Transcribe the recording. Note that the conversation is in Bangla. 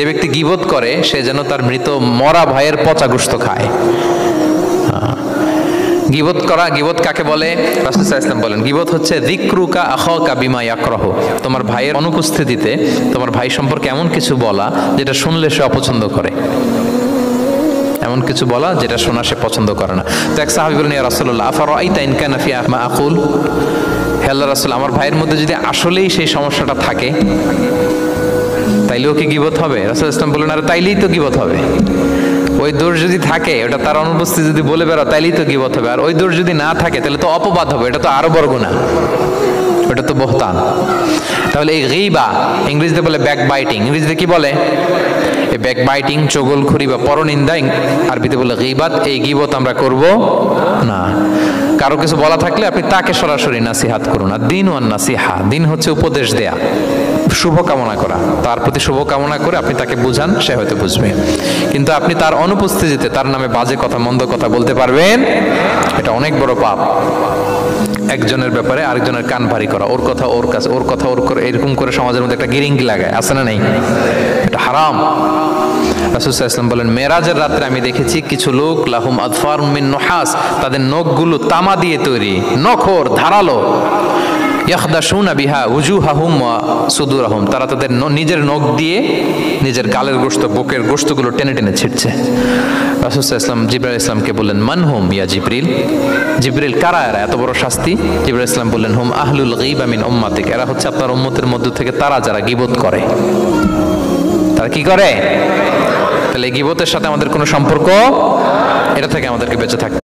যে ব্যক্তি গীবত করে সে যেন তার মৃত মরা ভাইয়ের পচা গোশত খায়। গীবত করা, গীবত কাকে বলে? রাসূল সাল্লাল্লাহু আলাইহি ওয়াসাল্লাম বলেন গীবত হচ্ছে যিকরুকা আখাকা বিমা ইয়াকরাহু, তোমার ভাইয়ের অনুপস্থিতিতে তোমার ভাই সম্পর্কে এমন কিছু বলা যেটা শুনলে সে অপছন্দ করে, এমন কিছু বলা যেটা শোনা সে পছন্দ করে না। তো এক সাহাবী বলেন, ইয়া রাসূলুল্লাহ আফারাআইতা ইন কানা ফি মা আকুল, হে আল্লাহর রাসূল আমার ভাইয়ের মধ্যে যদি আসলেই সেই সমস্যাটা থাকে তাইলেও কি গীবত হবে? রাসূল সাল্লাল্লাহু আলাইহি ওয়াসাল্লাম বললেন, আরে তাইলেই তো গীবত হবে। ওই দোষ যদি থাকে, ওটা তার অনুপস্থিতি যদি বলে বেড়া তাইলেই তো গীবত হবে। আর ওই দোষ যদি না থাকে তাহলে তো অপবাদ হবে, এটা তো আরো বড় গুনাহ, ওটা তো বহতান। তাহলে এই গীবা ইংরেজিতে বলে ব্যাক বাইটিং, ইংরেজিতে কি বলে? এই ব্যাক বাইটিং, চগলখড়ি বা পরনিন্দা আরবিতে বলে গীবাত। এই গীবত আমরা করব না। কারো কিছু বলা থাকলে আপনি তাকে সরাসরি নাসিহাত করুন। আর দিন ওয়ান নাসিহা, দিন হচ্ছে উপদেশ দেয়া, শুভ কামনা করা, তার প্রতি শুভ কামনা করে আপনি তাকে বুঝান, সে হয়তো বুঝবে। কিন্তু আপনি তার অনুপস্থিতিতে তার নামে বাজে কথা, মন্দ কথা বলতে পারবেন, এটা অনেক বড় পাপ। একজনের ব্যাপারে আরেকজনের কান ভারী করা, ওর কথা ওর কাছে, ওর কথা ওর করে, এরকম করে সমাজের মধ্যে একটা গিরিঙ্গি লাগায়, আছে না নেই? এটা হারাম। রাসূল সাল্লাল্লাহু আলাইহি ওয়াসাল্লাম বলেন, মেরাজের রাত্রে আমি দেখেছি কিছু লোক লাহুম আদফারুম মিন নুহাস, তাদের নখগুলো তামা দিয়ে তৈরি, নখর ধারালো, ইয়াখদাশুনা বিহা উজুহাহুম ওয়া সুদুরহুম, তারা তাদের নিজের নখ দিয়ে নিজের গালের গোশত, বুকের গোশতগুলো টেনে টেনে ছিঁড়ছে। রাসূল সাল্লাল্লাহু আলাইহি ওয়াসাল্লাম জিবরাইল আলাইহিস সালামকে বললেন, মানহুম ইয়া জিবরিল, জিবরিল কারা এরা, এত বড় শাস্তি? জিবরাইল আলাইহিস সালাম বললেন, হুম আহলুল গীবা মিন উম্মাতিক, এরা হচ্ছে আপনার উম্মতের মধ্য থেকে তারা যারা গীবত করে। তারা কি করে? তাহলে গীবতের সাথে আমাদের কোনো সম্পর্ক, এটা থেকে আমাদেরকে বেঁচে থাকতে